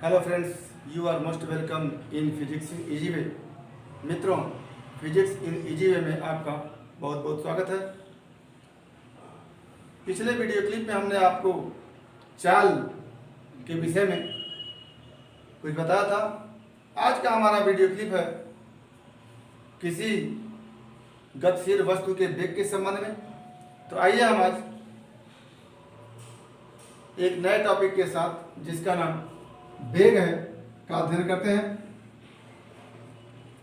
Hello friends, you are most welcome in physics in easy way. मित्रों, physics in easy वे में आपका बहुत बहुत स्वागत है। पिछले वीडियो क्लिप में हमने आपको चाल के विषय में कुछ बताया था। आज का हमारा वीडियो क्लिप है किसी गतिशील वस्तु के वेग के संबंध में। तो आइए हम आज एक नए टॉपिक के साथ, जिसका नाम वेग है, का अध्ययन करते हैं।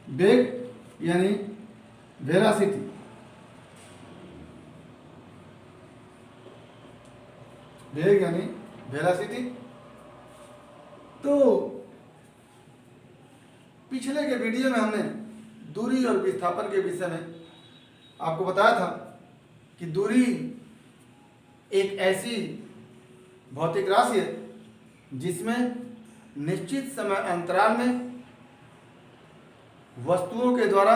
वेग यानी वेलोसिटी। वेग यानी वेलोसिटी। तो पिछले के वीडियो में हमने दूरी और विस्थापन के विषय में आपको बताया था कि दूरी एक ऐसी भौतिक राशि है जिसमें निश्चित समय अंतराल में वस्तुओं के द्वारा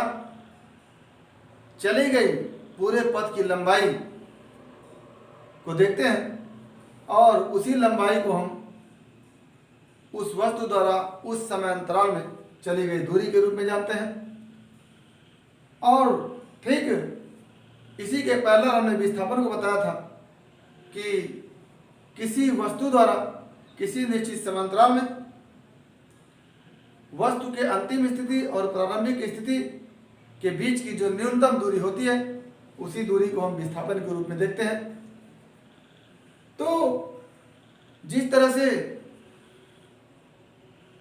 चली गई पूरे पथ की लंबाई को देखते हैं और उसी लंबाई को हम उस वस्तु द्वारा उस समय अंतराल में चली गई दूरी के रूप में जानते हैं। और ठीक इसी के पहले हमने विस्थापन को बताया था कि किसी वस्तु द्वारा किसी निश्चित समांतराल में वस्तु के अंतिम स्थिति और प्रारंभिक स्थिति के बीच की जो न्यूनतम दूरी होती है, उसी दूरी को हम विस्थापन के रूप में देखते हैं। तो जिस तरह से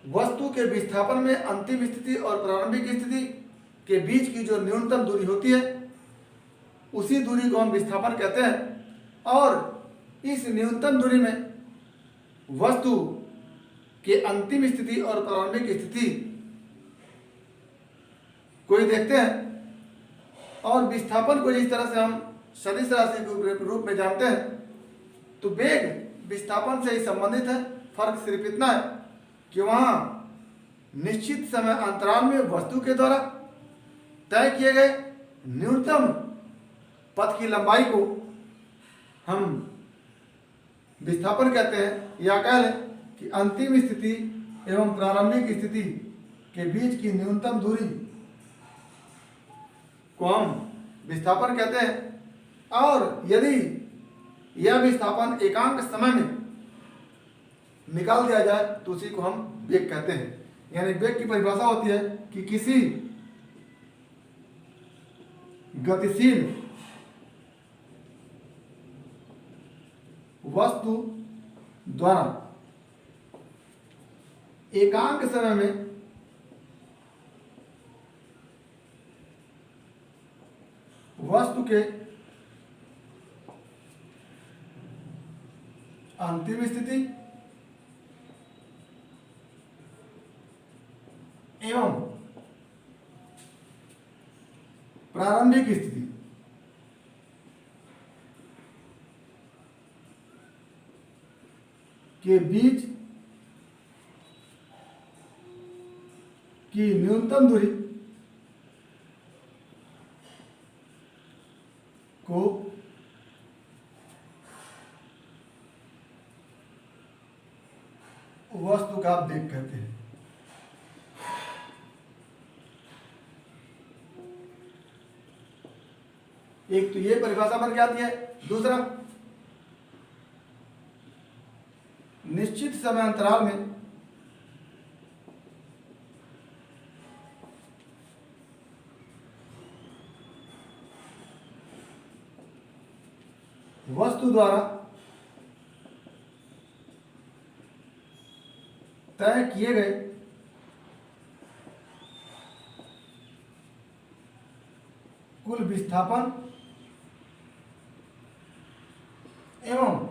वस्तु के विस्थापन में अंतिम स्थिति और प्रारंभिक स्थिति के बीच की जो न्यूनतम दूरी होती है, उसी दूरी को हम विस्थापन कहते हैं। और इस न्यूनतम दूरी में वस्तु के अंतिम स्थिति और प्रारंभिक स्थिति को ही देखते हैं। और विस्थापन को जिस तरह से हम सदिश राशि के रूप में जानते हैं, तो वेग विस्थापन से ही संबंधित है। फर्क सिर्फ इतना है कि वहां निश्चित समय अंतराल में वस्तु के द्वारा तय किए गए न्यूनतम पथ की लंबाई को हम विस्थापन कहते हैं, या कह लें कि अंतिम स्थिति एवं प्रारंभिक स्थिति के बीच की न्यूनतम दूरी को हम विस्थापन कहते हैं। और यदि यह विस्थापन एकांक समय में निकाल दिया जाए तो उसी को हम वेग कहते हैं। यानी वेग की परिभाषा होती है कि किसी गतिशील वस्तु द्वारा एकांक समय में वस्तु के अंतिम स्थिति एवं प्रारंभिक स्थिति के बीच की न्यूनतम दूरी को वस्तु का वेग कहते हैं। एक तो ये परिभाषा बन के आती है। दूसरा, निश्चित समय अंतराल में वस्तु द्वारा तय किए गए कुल विस्थापन एवं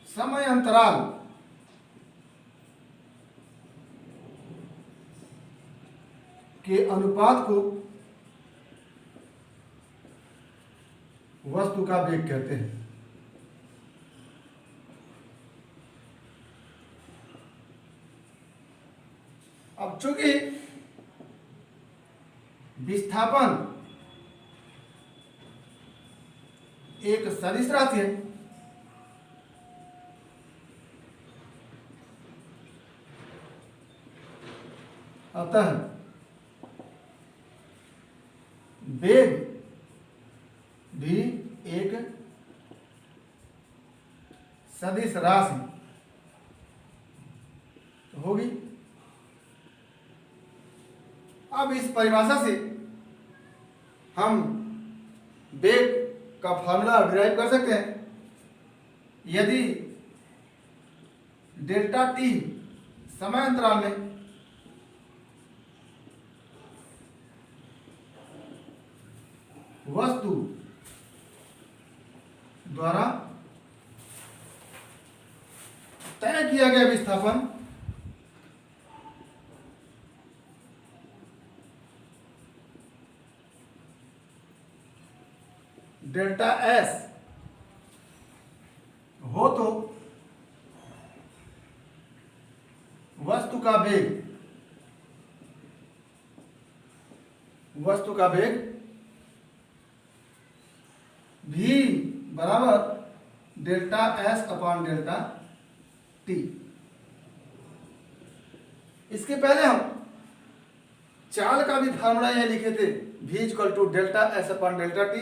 समय अंतराल के अनुपात को वस्तु का वेग कहते हैं। अब चूंकि विस्थापन एक सदिश राशि है, अतः वेग भी एक सदिश राशि होगी। अब इस परिभाषा से हम वेग का फॉर्मूला डिराइव कर सकते हैं। यदि डेल्टा टी समय अंतराल में वस्तु द्वारा तय किया गया विस्थापन डेल्टा एस हो तो वस्तु का वेग भी बराबर delta s upon delta T. इसके पहले हम चाल का भी फार्मूला यह लिखे थे, v equal to delta s upon delta t,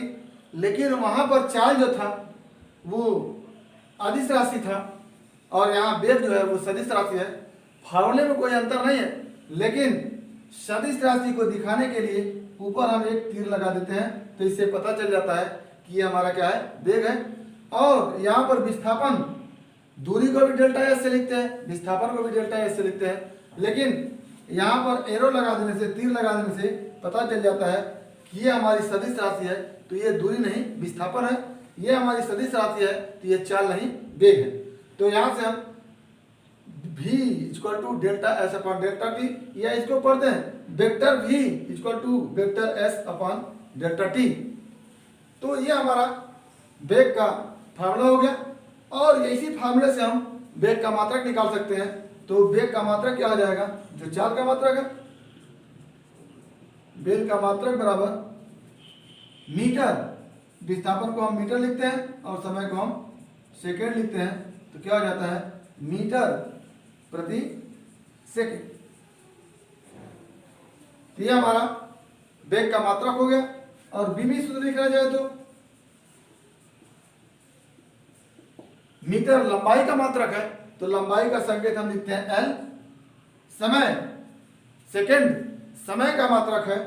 लेकिन वहां पर चाल जो था वो अदिश राशि था और यहाँ वेग जो है वो सदिश राशि है। फार्मूले में कोई अंतर नहीं है, लेकिन सदिश राशि को दिखाने के लिए ऊपर हम एक तीर लगा देते हैं, तो इससे पता चल जाता है कि ये हमारा क्या है, वेग है। और यहाँ पर विस्थापन, दूरी को भी डेल्टा एस से लिखते हैं, विस्थापन को भी डेल्टा एस से लिखते हैं, लेकिन यहाँ पर एरो लगा देने से, तीर लगा देने से पता चल जाता है कि ये हमारी सदिश राशि है, तो ये दूरी नहीं विस्थापन है। ये हमारी सदिश राशि है, तो ये चाल नहीं वेग है। तो यहाँ से हम v equal to delta s upon delta t, या इसको पढ़ते हैं vector v equal to vector s upon delta t. तो ये हमारा वेग का फार्मूला हो गया, और इसी फार्मूले से हम वेग का मात्रक निकाल सकते हैं। तो वेग का मात्रक क्या आ जाएगा, जो चाल का मात्रक है, वेग का मात्रक बराबर मीटर, विस्थापन को हम मीटर लिखते हैं और समय को हम सेकेंड लिखते हैं, तो क्या हो जाता है, मीटर प्रति सेकेंड। तो ये हमारा वेग का मात्रक हो गया। और बीमी सूत्र लिखा जाए तो मीटर लंबाई का मात्रक है, तो लंबाई का संकेत हम लिखते हैं एल। समय सेकेंड समय का मात्रक है,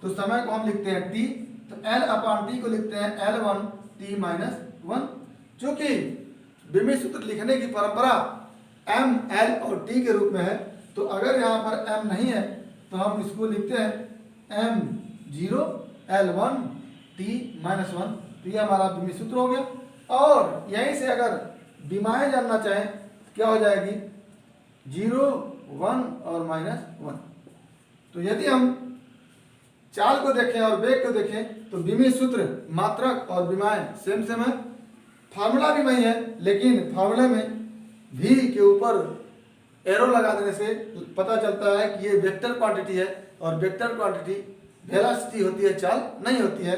तो समय को हम लिखते हैं टी, तो एल अपॉन टी को लिखते हैं L1 t माइनस 1। चूंकि बीमी सूत्र लिखने की परंपरा m, l और t के रूप में है, तो अगर यहाँ पर m नहीं है तो हम इसको लिखते हैं m0 L1 t माइनस 1। तो ये हमारा बीमी सूत्र हो गया। और यहीं से अगर विमाएं जानना चाहें तो क्या हो जाएगी, 0, 1 और माइनस 1। तो यदि हम चाल को देखें और वेग को देखें तो बीमी सूत्र, मात्रक और विमाएं सेम सेम है। फार्मूला भी वही है, लेकिन फार्मूले में v के ऊपर एरो लगा देने से पता चलता है कि ये वेक्टर क्वांटिटी है, और वेक्टर क्वांटिटी वेलोसिटी होती है, चाल नहीं होती है।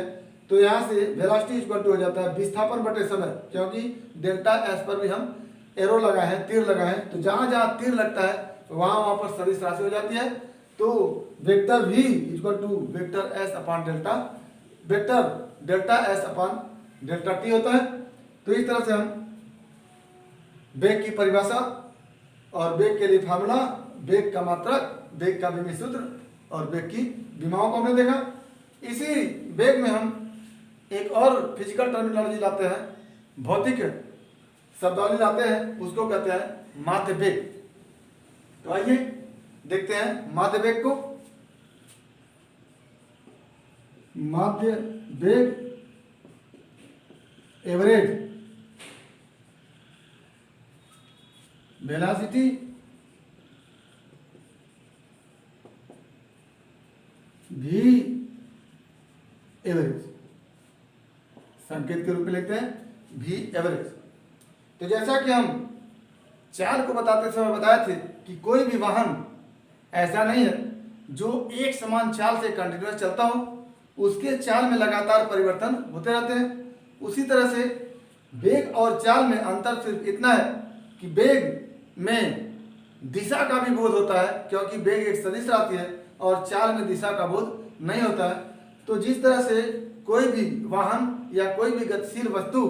तो यहाँ से वेलोसिटी इक्वल टू हो जाता है विस्थापन बटे समय, क्योंकि डेल्टा एस पर भी हम एरो लगाए हैं, तीर लगाए हैं, तो जहाँ जहाँ तीर लगता है वहाँ पर सदिश राशि हो जाती है। तो vector v equal to vector s upon delta, vector delta s upon delta t होता है। तो इस तरह से हम वेग की परिभाषा और वेग के लिए फार्मूला, वेग का मात्रक, वेग का बीमी सूत्र और वेग की विमाओं को हमने देखा। इसी वेग में हम एक और फिजिकल टर्मिनोलॉजी लाते हैं, भौतिक शब्दावली लाते हैं, उसको कहते हैं माध्य वेग। तो आइए देखते हैं माध्य वेग को। माध्य वेग एवरेज वेलोसिटी भी एवरेज, संकेत के रूप में लिखते हैं भी एवरेज। तो जैसा कि हम चाल को बताते समय बताए थे कि कोई भी वाहन ऐसा नहीं है जो एक समान चाल से कंटिन्यूअस चलता हो, उसके चाल में लगातार परिवर्तन होते रहते हैं। उसी तरह से वेग और चाल में अंतर सिर्फ इतना है कि वेग में दिशा का भी बोध होता है, क्योंकि वेग एक सदिश राशि है और चाल में दिशा का बोध नहीं होता है। तो जिस तरह से कोई भी वाहन या कोई भी गतिशील वस्तु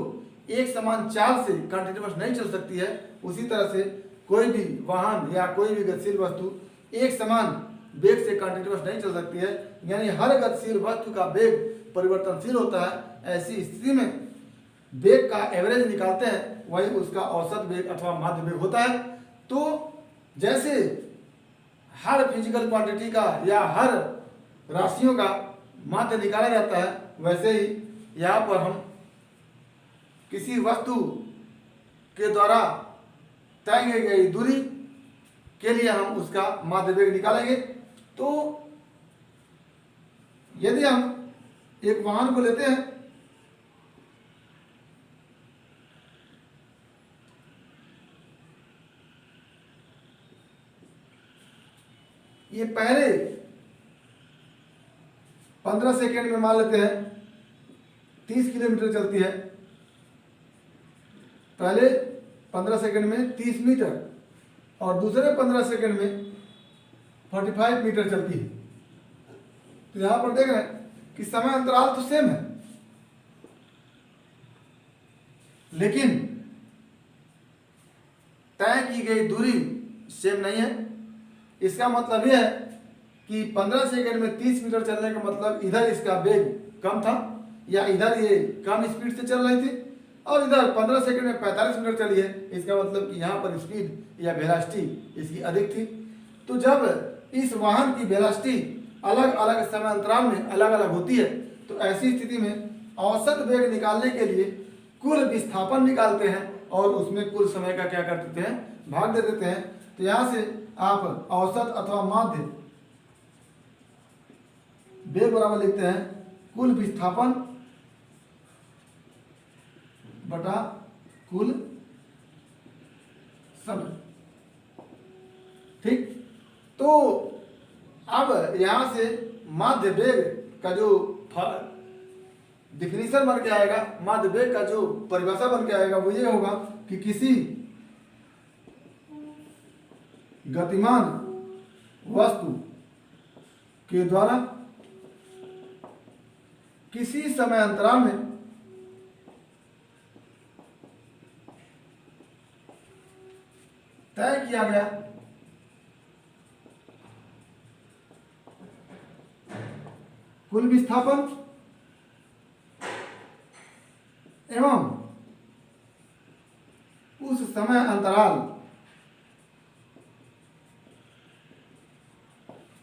एक समान चाल से कंटिन्यूअस नहीं चल सकती है, उसी तरह से कोई भी वाहन या कोई भी गतिशील वस्तु एक समान वेग से कंटिन्यूअस नहीं चल सकती है। यानी हर गतिशील वस्तु का वेग परिवर्तनशील होता है। ऐसी स्थिति में वेग का एवरेज निकालते हैं, वही उसका औसत वेग अथवा माध्य वेग होता है। तो जैसे हर फिजिकल क्वांटिटी का या हर राशियों का माध्य निकाला जाता है, वैसे ही यहाँ पर हम किसी वस्तु के द्वारा तय की गई दूरी के लिए हम उसका माध्य वेग निकालेंगे। तो यदि हम एक वाहन को लेते हैं, ये पहले 15 सेकेंड में मान लेते हैं 30 किलोमीटर चलती है, पहले 15 सेकेंड में 30 मीटर और दूसरे 15 सेकेंड में 45 मीटर चलती है। तो यहां पर देख रहे हैं कि समय अंतराल तो सेम है, लेकिन तय की गई दूरी सेम नहीं है। इसका मतलब यह है कि 15 सेकेंड में 30 मीटर चलने का मतलब इधर इसका वेग कम था या इधर ये कम स्पीड से चल रही थी, और इधर 15 सेकेंड में 45 मीटर चली है, इसका मतलब कि यहाँ पर स्पीड या वेलोसिटी इसकी अधिक थी। तो जब इस वाहन की वेलोसिटी अलग अलग समय अंतराल में अलग अलग होती है, तो ऐसी स्थिति में औसत वेग निकालने के लिए कुल विस्थापन निकालते हैं और उसमें कुल समय का क्या कर देते हैं, भाग दे देते हैं। तो यहाँ से आप औसत अथवा माध्य वेग बराबर लिखते हैं कुल विस्थापन बटा कुल समय। ठीक, तो अब यहां से माध्य वेग का जो डिफिनीशन बन के आएगा, माध्य वेग का जो परिभाषा बन के आएगा वो ये होगा कि किसी गतिमान वस्तु के द्वारा किसी समय अंतराल में तय किया गया कुल विस्थापन एवं उस समय अंतराल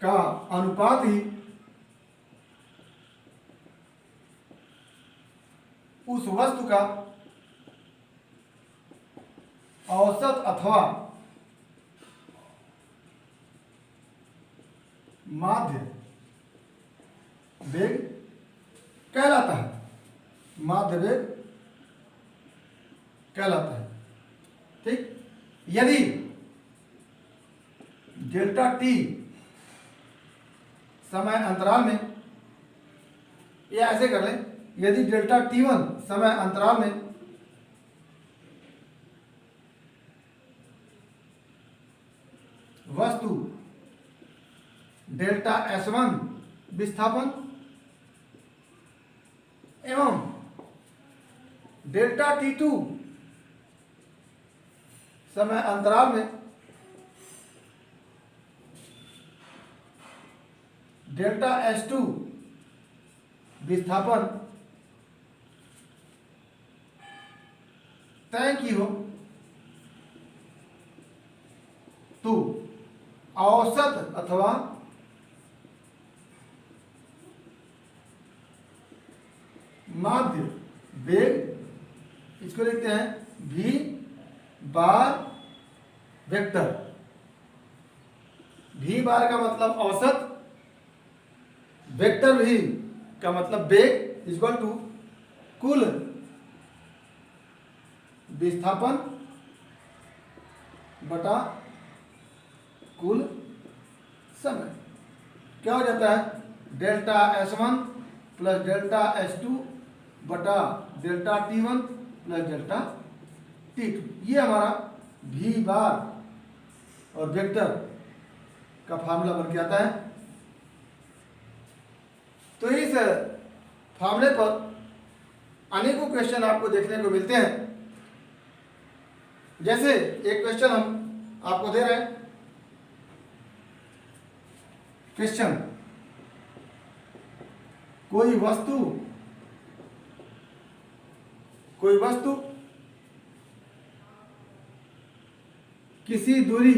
का अनुपात ही उस वस्तु का औसत अथवा माध्य वेग कहलाता है, माध्य वेग कहलाता है। ठीक, यदि डेल्टा टी समय अंतराल में, या ऐसे कर लें, यदि डेल्टा T1 समय अंतराल में वस्तु डेल्टा S1 विस्थापन एवं डेल्टा T2 समय अंतराल में डेल्टा S2 विस्थापन तय की हो, तो औसत अथवा माध्य वेग, इसको लिखते हैं v बार वेक्टर। v बार का मतलब औसत, वेक्टर v का मतलब वेग इक्वल टू कुल विस्थापन बटा कुल समय। क्या हो जाता है, delta S1 plus delta S2 बटा delta T1 plus delta T2। ये हमारा v बार और वेक्टर का फार्मूला बन के आता है। तो इस फार्मूले पर अनेकों क्वेश्चन आपको देखने को मिलते हैं। जैसे एक क्वेश्चन हम आपको दे रहे हैं, क्वेश्चन कोई वस्तु किसी दूरी,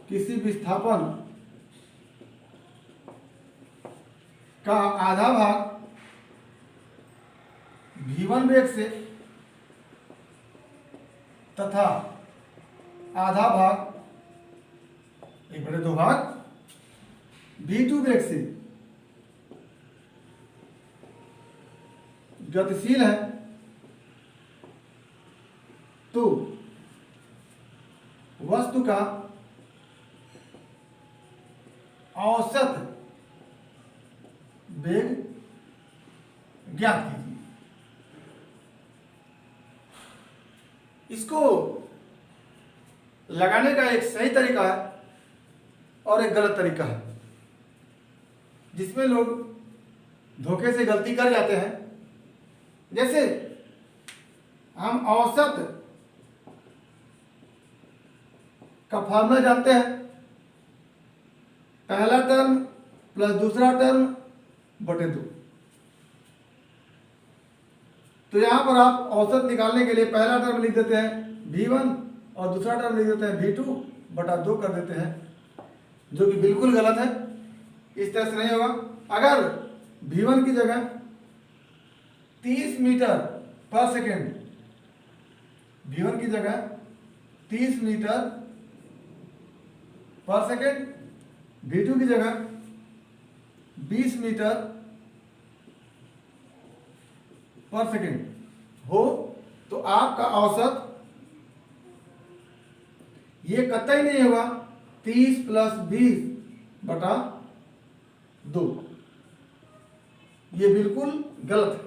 किसी विस्थापन का आधा भाग v1 वेग से तथा आधा भाग 1/2 भाग v2 वेग से गतिशील है, तो वस्तु का औसत वेग ज्ञात कीजिए। इसको लगाने का एक सही तरीका है और एक गलत तरीका है, जिसमें लोग धोखे से गलती कर जाते हैं। जैसे हम औसत का फॉर्मूला जानते हैं, पहला टर्म प्लस दूसरा टर्म बटे 2। तो यहां पर आप औसत निकालने के लिए पहला टर्म लिख देते हैं v1 और दूसरा टर्म लिख देते हैं v2 बटा 2 कर देते हैं, जो कि बिल्कुल गलत है। इस तरह से नहीं होगा। अगर v1 की जगह 30 मीटर पर सेकेंड, v1 की जगह 30 मीटर पर सेकेंड, v2 की जगह 20 मीटर पर सेकेंड हो, तो आपका औसत ये कतई नहीं होगा 30 प्लस 20 बटा 2। ये बिल्कुल गलत है।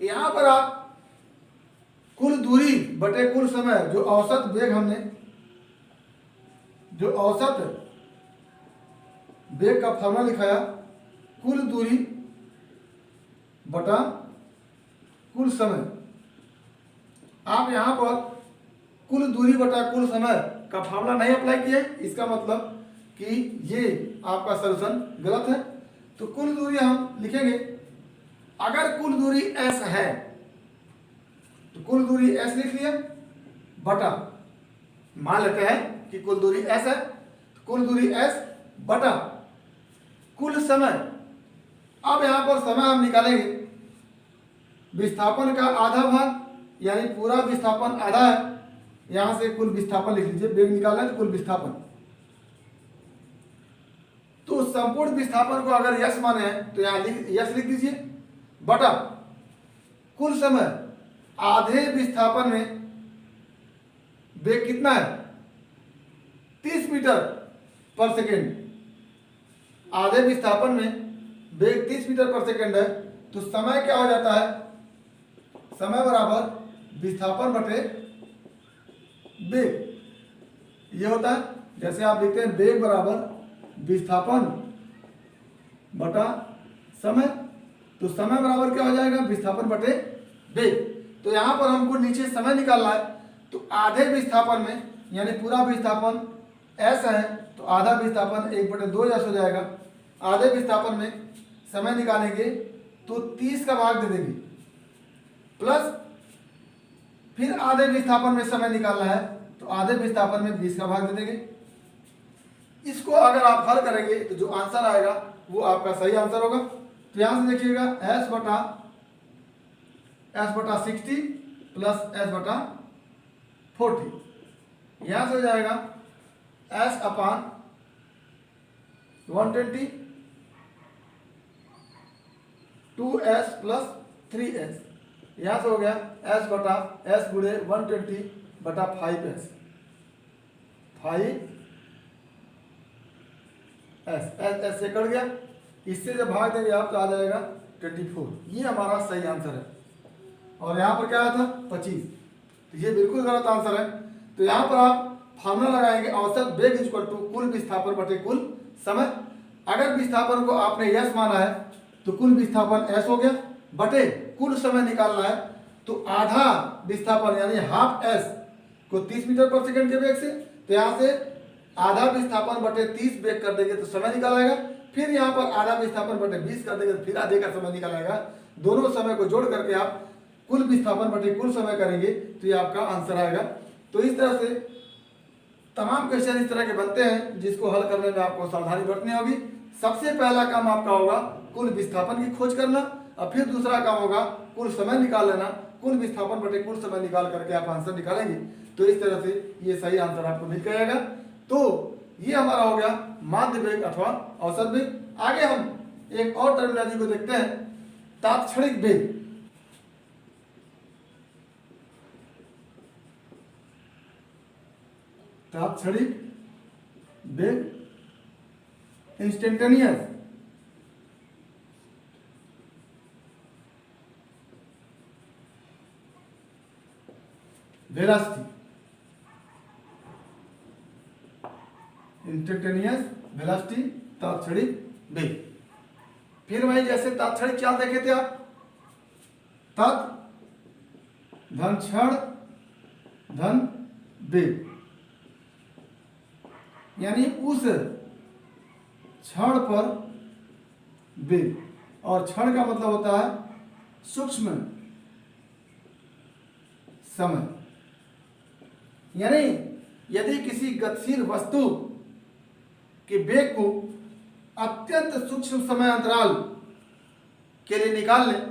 यहां पर आप कुल दूरी बटे कुल समय, जो औसत वेग हमने, जो औसत वेग का फॉर्मूला लिखाया, कुल दूरी बटा कुल समय, आप यहां पर कुल दूरी बटा कुल समय का फॉर्मूला नहीं अप्लाई किए। इसका मतलब कि ये आपका सॉल्यूशन गलत है। तो कुल दूरी हम लिखेंगे, अगर कुल दूरी s है तो कुल दूरी s लिख लिया, बटा, मान लेते हैं कि कुल दूरी s है, तो कुल दूरी s बटा कुल समय। अब यहां पर समय हम निकालेंगे, विस्थापन का आधा भाग, यानी पूरा विस्थापन आधा है, यहां से कुल विस्थापन लिख लीजिए। वेग निकालना है तो कुल विस्थापन, तो संपूर्ण विस्थापन को अगर यस माने हैं तो यहां यस लिख दीजिए, बटा कुल समय। आधे विस्थापन में वेग कितना है? 30 मीटर पर सेकेंड। आधे विस्थापन में वेग 30 मीटर पर सेकेंड है, तो समय क्या हो जाता है? समय बराबर विस्थापन बटे वेग। ये होता है, जैसे आप लिखते हैं वेग बराबर विस्थापन बटा समय, तो समय बराबर क्या हो जाएगा? विस्थापन बटे वेग। तो यहां पर हमको नीचे समय निकालना है, तो आधे विस्थापन में, यानी पूरा विस्थापन s है, तो आधा विस्थापन 1/2 s हो जाएगा। आधे विस्थापन में समय निकालेंगे तो 30 का भाग दे देंगे, प्लस फिर आधे विस्थापन में समय निकालना है, तो आधे विस्थापन में 20 का भाग दे देंगे। इसको अगर आप हल करेंगे तो जो आंसर आएगा वो आपका सही आंसर होगा। तो यहां से देखिएगा s बटा 60 प्लस s बटा 40, यहां से हो जाएगा s अपान 120 2s प्लस 3s, यहां से हो गया s बटा s गुणे 120 बटा 5s, 5s s से कट गया। इससे जब भाग देंगे आप तो आ जाएगा 24। ये हमारा सही आंसर है। और यहाँ पर क्या आया था? 25। तो ये बिल्कुल गलत आंसर है। तो यहाँ पर आप फार्मूला लगाएंगे, औसत वेग इक्वल टू कुल विस्थापन बटे कुल समय। अगर विस्थापन को आपने यस माना है तो कुल विस्थापन एस हो गया, बटे कुल समय निकालना है तो आधा विस्थापन यानी हाफ एस को 30 मीटर पर सेकंड के वेग से, तो यहाँ से आधा विस्थापन बटे 30 वेग कर देंगे तो समय निकाल आएगा। फिर यहाँ पर आधा विस्थापन बटे 20 कर देंगे तो फिर आधे का समय निकाल आएगा। दोनों समय को जोड़ करके आप कुल विस्थापन बटे कुल समय करेंगे तो ये आपका आंसर आएगा। तो इस तरह से तमाम क्वेश्चन इस तरह के बनते हैं जिसको हल करने में आपको सावधानी बरतनी होगी। सबसे पहला काम आपका होगा कुल विस्थापन की खोज करना, और फिर दूसरा काम होगा कुल समय निकाल लेना। कुल विस्थापन बटे कुल समय निकाल करके आप आंसर निकालेंगे तो इस तरह से ये सही आंसर आपको मिल जाएगा। तो ये हमारा हो गया माध्य वेग अथवा औसत वेग। आगे हम एक और टर्मिनोलॉजी को देखते हैं, तात्क्षणिक वेग। तात्क्षणिक वेग, इंस्टेंटेनियस वेलोसिटी, इंस्टेंटेनियस वेलोसिटी, तात्क्षणिक वेग। फिर वही जैसे तात्क्षणिक चाल देखे थे आप, तत् धन क्षण धन वेग, यानी उस क्षण पर वेग, और क्षण का मतलब होता है सूक्ष्म समय। यानी यदि किसी गतिशील वस्तु के वेग को अत्यंत सूक्ष्म समय अंतराल के लिए निकाल लें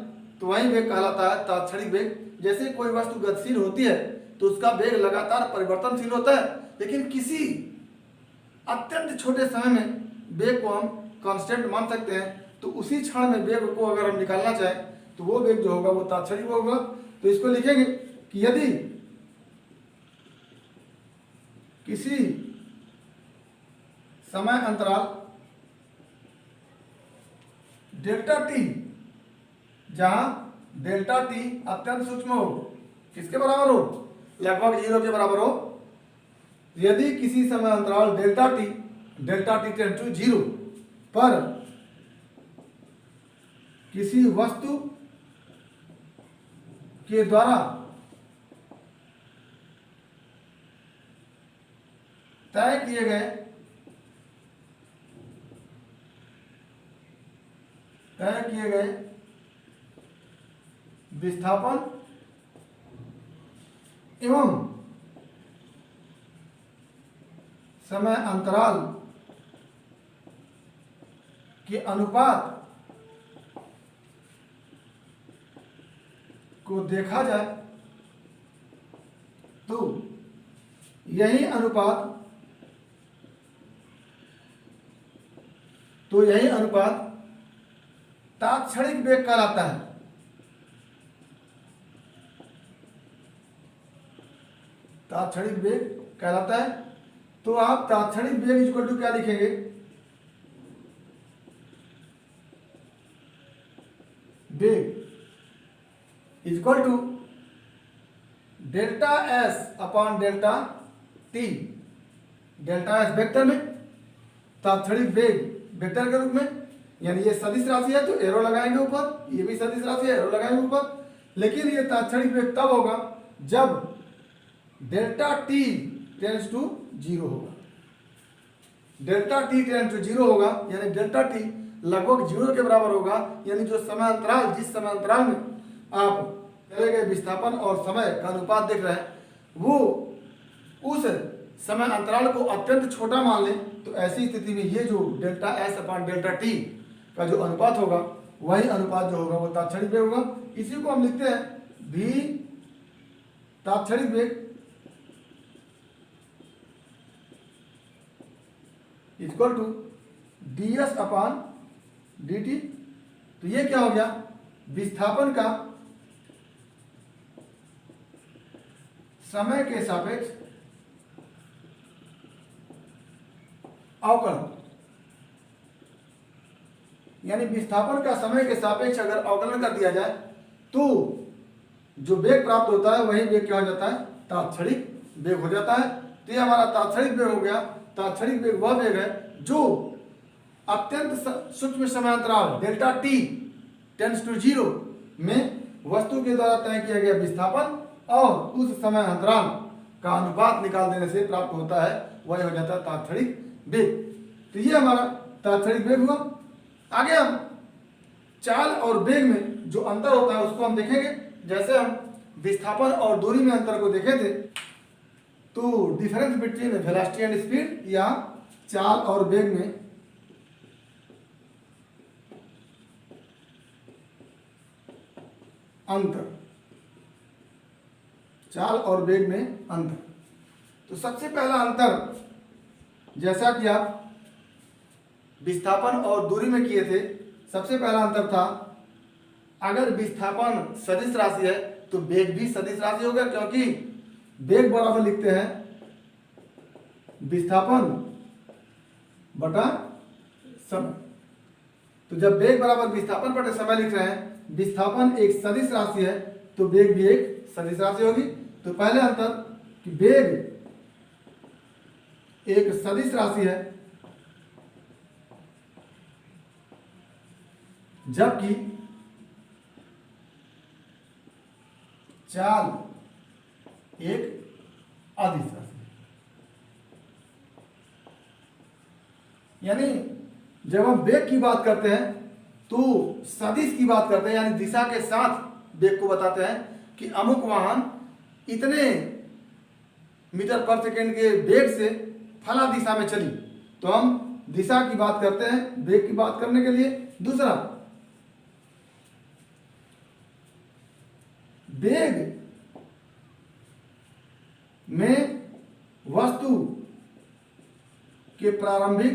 तो वही वेग कहलाता है तात्क्षणिक वेग। जैसे कोई वस्तु गतिशील होती है तो उसका वेग लगातार परिवर्तनशील होता है, लेकिन किसी अत्यंत छोटे समय में वेग को हम कांस्टेंट मान सकते हैं। तो उसी क्षण में वेग को अगर हम निकालना चाहें तो वो वेग जो होगा वो तात्क्षणिक होगा। तो इसको लिखेंगे कि यदि किसी समय अंतराल डेल्टा टी, जहां डेल्टा टी अत्यंत सूक्ष्म हो, किसके बराबर हो, लगभग 0 के बराबर हो, यदि किसी समय अंतराल डेल्टा टी टेंड टू 0 पर किसी वस्तु के द्वारा तय किए गए विस्थापन एवं समय अंतराल के अनुपात को देखा जाए तो यही अनुपात तात्क्षणिक वेग कहलाता है। तात्क्षणिक वेग कहलाता है। तो आप तात्क्षणिक वेग इक्वल टू क्या लिखेंगे, वेग equal to delta s upon delta t. Delta s vector में, तात्क्षणिक वेग वेक्टर के रूप में, यानी ये सदिश राशि है तो एरो लगाएंगे ऊपर, ये भी सदिश राशि है एरो लगाएंगे ऊपर। लेकिन ये तात्क्षणिक वेग तब होगा जब डेल्टा टी टेंड्स टू 0 होगा। डेल्टा टी टेंड्स टू 0 होगा यानी डेल्टा टी लगभग 0 के बराबर होगा। यानी जो समय अंतराल, जिस समय अंतराल में आप चले गए विस्थापन और समय का अनुपात देख रहे हैं, वो उस समय अंतराल को अत्यंत छोटा मान लें तो ऐसी स्थिति में ये जो delta s upon delta T का जो अनुपात होगा वही अनुपात जो होगा वो तात्क्षणिक वेग होगा। इसी को हम लिखते हैं भी तात्क्षणिक वेग equal to d s upon d t. तो ये क्या हो गया, विस्थापन का समय के सापेक्ष अवकलन, यानी विस्थापन का समय के सापेक्ष अगर अवकलन कर दिया जाए तो जो वेग प्राप्त होता है वही वेग क्या हो जाता है, तात्क्षणिक वेग हो जाता है। तो ये हमारा तात्क्षणिक वेग हो गया। तात्क्षणिक वेग वह वेग है जो अत्यंत सूक्ष्म समय अंतराल डेल्टा टी टेंड्स टू 0 में वस्तु के द्वारा तय किया गया विस्थापन और उस समय अंतराल का अनुपात निकाल देने से प्राप्त होता है, वह हो जाता है तात्क्षणिक वेग। तो ये हमारा तात्क्षणिक वेग हुआ। आगे हम चाल और वेग में जो अंतर होता है उसको हम देखेंगे। जैसे हम विस्थापन और दूरी में अंतर को देखे थे, तो difference between velocity and speed या चाल और वेग में अंतर, चाल और वेग में अंतर। तो सबसे पहला अंतर जैसा कि आप विस्थापन और दूरी में किए थे, सबसे पहला अंतर था अगर विस्थापन सदिश राशि है तो वेग भी सदिश राशि होगा, क्योंकि वेग बराबर लिखते हैं विस्थापन बटा समय। तो जब वेग बराबर विस्थापन बटे समय लिख रहे हैं, विस्थापन एक सदिश राशि है तो वेग भी एक सदिश राशि होगी। तो पहले अंतर कि वेग एक सदिश राशि है जबकि चाल एक अदिश राशि है। यानी जब हम वेग की बात करते हैं तो सदिश की बात करते हैं, यानी दिशा के साथ वेग को बताते हैं कि अमुक वाहन इतने मीटर पर सेकेंड के वेग से फला दिशा में चली, तो हम दिशा की बात करते हैं वेग की बात करने के लिए। दूसरा, वेग में वस्तु के प्रारंभिक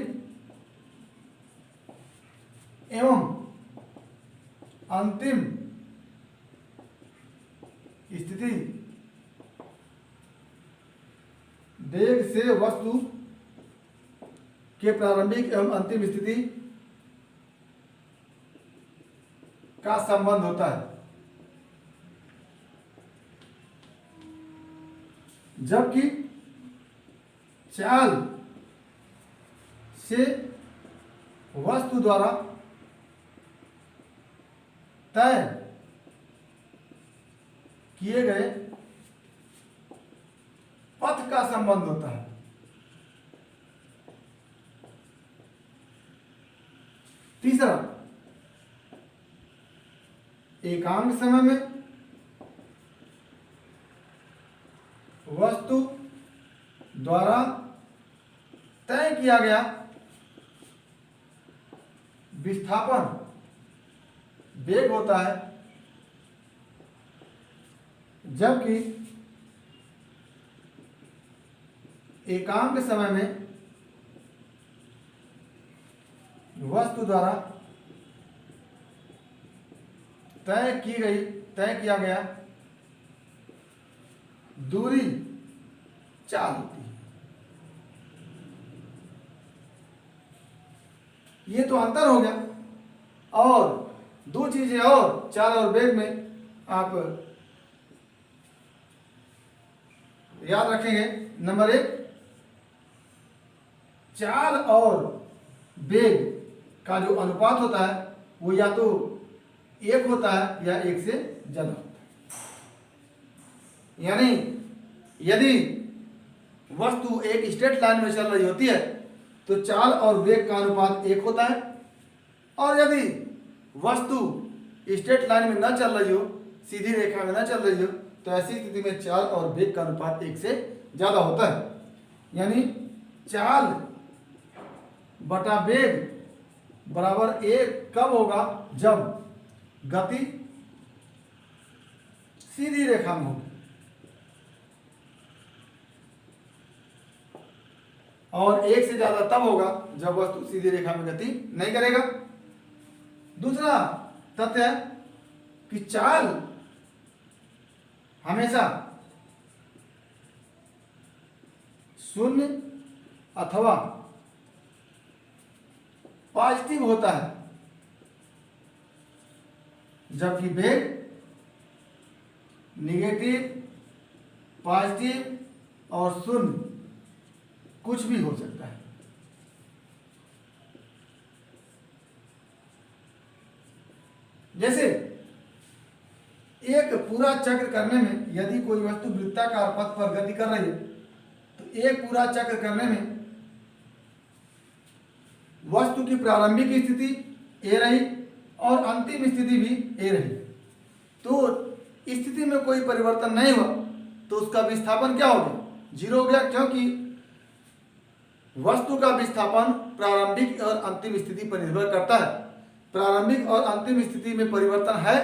एवं अंतिम स्थिति, वेग से वस्तु के प्रारंभिक एवं अंतिम स्थिति का संबंध होता है, जबकि चाल से वस्तु द्वारा तय किए गए पथ का संबंध होता है। तीसरा, एकांक समय में वस्तु द्वारा तय किया गया विस्थापन वेग होता है, जबकि एकांक समय में वस्तु द्वारा तय किया गया दूरी चाल होती है। ये तो अंतर हो गया। और दो चीजें और चाल और वेग में आप याद रखेंगे। नंबर एक, चाल और वेग का जो अनुपात होता है वो या तो एक होता है या एक से ज्यादा होता है। यानी यदि वस्तु एक स्ट्रेट लाइन में चल रही होती है तो चाल और वेग का अनुपात एक होता है, और यदि वस्तु स्ट्रेट लाइन में न चल रही हो, सीधी रेखा में न चल रही हो, तो ऐसी स्थिति में चाल और वेग का अनुपात एक से ज्यादा होता है। यानी चाल बटा वेग बराबर एक कब होगा? जब गति सीधी रेखा में होगी, और एक से ज्यादा तब होगा जब वस्तु सीधी रेखा में गति नहीं करेगा। दूसरा तथ्य है कि चाल हमेशा शून्य अथवा पॉजिटिव होता है, जबकि वेग निगेटिव, पॉजिटिव और शून्य कुछ भी हो सकता है। जैसे एक पूरा चक्र करने में यदि कोई वस्तु वृत्ताकार पथ पर गति कर रही है तो एक पूरा चक्र करने में वस्तु की प्रारंभिक स्थिति ए रही और अंतिम स्थिति भी ए रही, तो स्थिति में कोई परिवर्तन नहीं हुआ तो उसका विस्थापन क्या हो गया? 0 हो गया, क्योंकि वस्तु का विस्थापन प्रारंभिक और अंतिम स्थिति पर निर्भर करता है। प्रारंभिक और अंतिम स्थिति में परिवर्तन है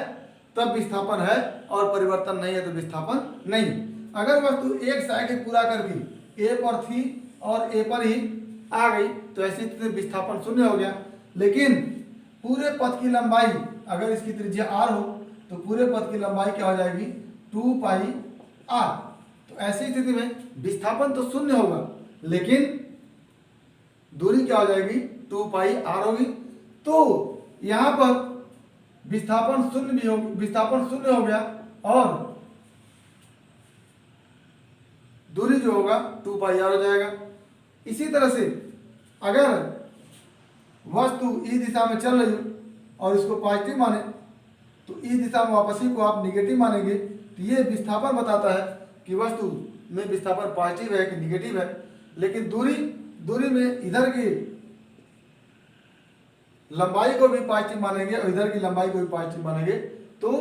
तब विस्थापन है और परिवर्तन नहीं है तो विस्थापन नहीं। अगर वस्तु एक साइकिल पूरा करके ए पर थी और ए पर ही आ गई तो ऐसी स्थिति में विस्थापन 0 हो गया। लेकिन पूरे पथ की लंबाई अगर इसकी त्रिज्या r हो तो पूरे पथ की लंबाई क्या हो जाएगी? 2 पाई r। तो ऐसी स्थिति में विस्थापन तो 0 होगा लेकिन दूरी क्या हो जाएगी? 2 पाई r होगी। तो यहाँ पर विस्थापन 0 हो गया और दूरी जो होगा 2 पाई r हो जाएगा। इसी तरह से अगर वस्तु इस दिशा में चल रही हो और इसको पॉजिटिव माने तो इस दिशा में वापसी को आप निगेटिव मानेंगे तो ये विस्थापन बताता है कि वस्तु में विस्थापन पॉजिटिव है कि निगेटिव है। लेकिन दूरी में इधर की लंबाई को भी पॉजिटिव मानेंगे और इधर की लंबाई को भी पॉजिटिव मानेंगे तो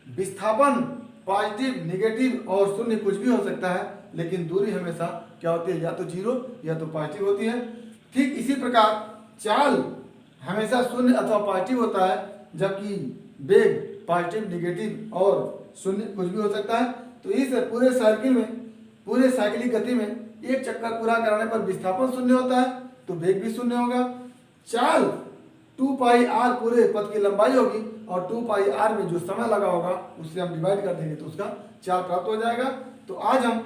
विस्थापन पॉजिटिव, निगेटिव और 0 कुछ भी हो सकता है, लेकिन दूरी हमेशा क्या होती है? या तो 0 या तो पॉजिटिव होती है। ठीक इसी प्रकार चाल हमेशा 0 अथवा पॉजिटिव होता है, जबकि वेग पॉजिटिव, निगेटिव और 0 कुछ भी हो सकता है। तो इस पूरे साइकिल में, पूरे साइकिलिक गति में एक चक्कर पूरा कराने पर विस्थापन 0 होता है तो वेग भी 0 होगा। चाल 2 पाई r पूरे पथ की लंबाई होगी और 2 पाई r में जो समय लगा होगा उससे हम डिवाइड कर देंगे तो उसका चाल प्राप्त हो जाएगा। तो आज हम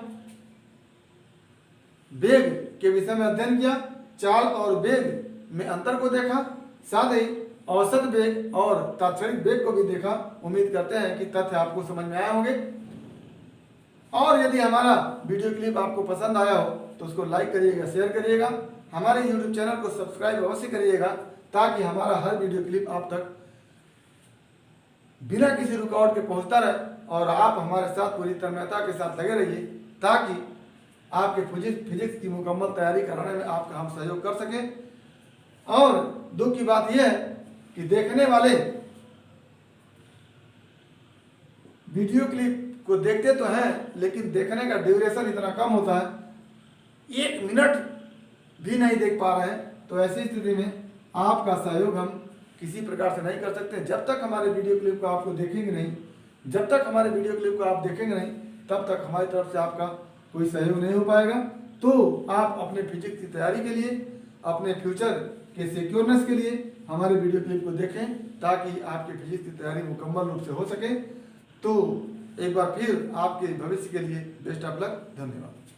वेग के विषय में अध्ययन किया, चाल और वेग में अंतर को देखा, साथ ही औसत वेग और तात्क्षणिक वेग को भी देखा। उम्मीद करते हैं कि तथ्य आपको समझ में आए होंगे। और यदि हमारा वीडियो क्लिप आपको पसंद आया हो तो उसको लाइक करिएगा, शेयर करिएगा। हमारे YouTube चैनल को सब्सक्राइब अवश्य करिएगा ताकि हमारा हर वीडियो क्लिप आप तक बिना किसी रुकावट के पहुंचता रहे और आप हमारे साथ पूरी तन्मयता के साथ लगे रहिए ताकि आपके फिजिक्स की मुकम्मल तैयारी कराने में आपका हम सहयोग कर सकें। और दुख की बात यह है कि देखने वाले वीडियो क्लिप को देखते तो हैं लेकिन देखने का ड्यूरेशन इतना कम होता है, 1 मिनट भी नहीं देख पा रहे हैं। तो ऐसी स्थिति में आपका सहयोग हम किसी प्रकार से नहीं कर सकते। जब तक हमारे वीडियो क्लिप को आपको देखेंगे नहीं, जब तक हमारे वीडियो क्लिप को आप देखेंगे नहीं, तब तक हमारी तरफ से आपका कोई सहयोग नहीं हो पाएगा। तो आप अपने फिजिक्स की तैयारी के लिए, अपने फ्यूचर के सिक्योरनेस के लिए हमारे वीडियो क्लिप को देखें ताकि आपकी फिजिक्स की तैयारी मुकम्मल रूप से हो सके। तो एक बार फिर आपके भविष्य के लिए बेस्ट ऑफ लक। धन्यवाद।